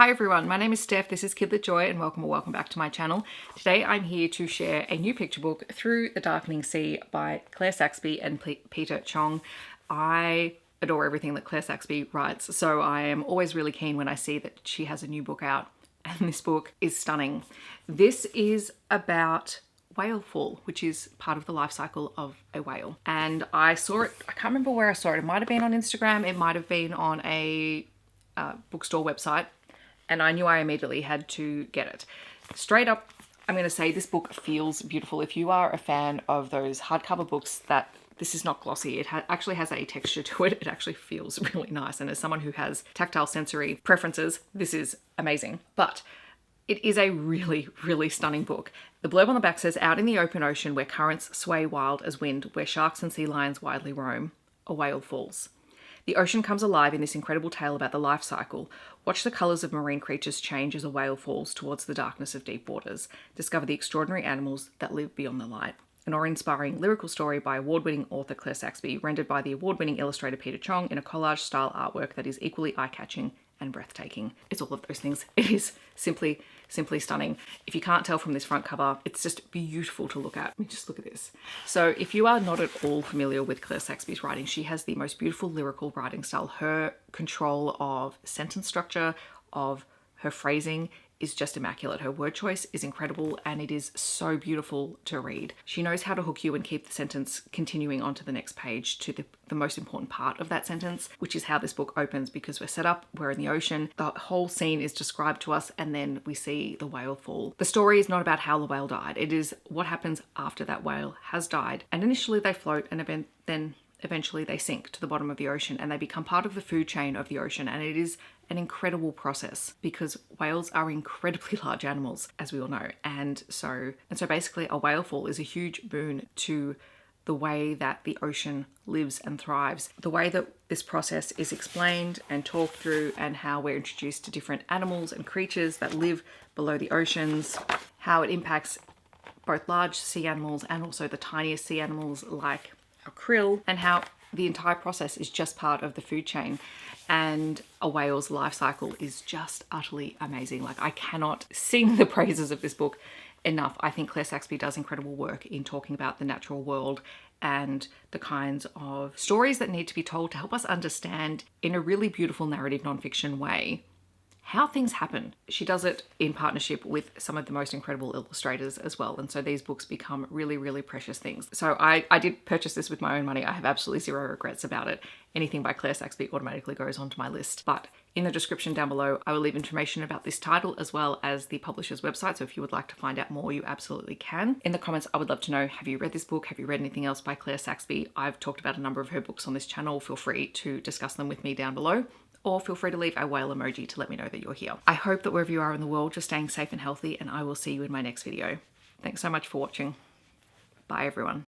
Hi everyone, my name is Steph, this is Kidlit Joy and welcome back to my channel. Today I'm here to share a new picture book, Through the Darkening Sea by Claire Saxby and Peter Cheong. I adore everything that Claire Saxby writes, so I am always really keen when I see that she has a new book out, and this book is stunning. This is about whale fall, which is part of the life cycle of a whale. And I saw it, I can't remember where I saw it. It might have been on Instagram, it might have been on a bookstore website. And I knew I immediately had to get it. Straight up, I'm going to say this book feels beautiful. If you are a fan of those hardcover books, that this is not glossy. It actually has a texture to it. It actually feels really nice. And as someone who has tactile sensory preferences, this is amazing. But it is a really, really stunning book. The blurb on the back says, "Out in the open ocean where currents sway wild as wind, where sharks and sea lions widely roam, a whale falls. The ocean comes alive in this incredible tale about the life cycle. Watch the colours of marine creatures change as a whale falls towards the darkness of deep waters. Discover the extraordinary animals that live beyond the light." An awe-inspiring lyrical story by award-winning author Claire Saxby, rendered by the award-winning illustrator Peter Cheong in a collage-style artwork that is equally eye-catching and breathtaking. It's all of those things. It is simply stunning. If you can't tell from this front cover, it's just beautiful to look at. I mean, just look at this. So if you are not at all familiar with Claire Saxby's writing, she has the most beautiful lyrical writing style. Her control of sentence structure, of her phrasing, is just immaculate. Her word choice is incredible and it is so beautiful to read. She knows how to hook you and keep the sentence continuing on to the next page, to the most important part of that sentence, which is how this book opens, because we're set up, we're in the ocean, the whole scene is described to us, and then we see the whale fall. The story is not about how the whale died, it is what happens after that whale has died. And initially they float and then eventually they sink to the bottom of the ocean and they become part of the food chain of the ocean. And it is an incredible process because whales are incredibly large animals, as we all know. And so basically a whale fall is a huge boon to the way that the ocean lives and thrives. The way that this process is explained and talked through, and how we're introduced to different animals and creatures that live below the oceans, how it impacts both large sea animals and also the tiniest sea animals like our krill, and how the entire process is just part of the food chain. And a whale's life cycle is just utterly amazing. Like, I cannot sing the praises of this book enough. I think Claire Saxby does incredible work in talking about the natural world and the kinds of stories that need to be told to help us understand in a really beautiful narrative nonfiction way how things happen. She does it in partnership with some of the most incredible illustrators as well. And so these books become really, really precious things. So I did purchase this with my own money. I have absolutely zero regrets about it. Anything by Claire Saxby automatically goes onto my list. But in the description down below, I will leave information about this title as well as the publisher's website. So if you would like to find out more, you absolutely can. In the comments, I would love to know, have you read this book? Have you read anything else by Claire Saxby? I've talked about a number of her books on this channel. Feel free to discuss them with me down below, or feel free to leave a whale emoji to let me know that you're here. I hope that wherever you are in the world, you're staying safe and healthy, and I will see you in my next video. Thanks so much for watching. Bye everyone.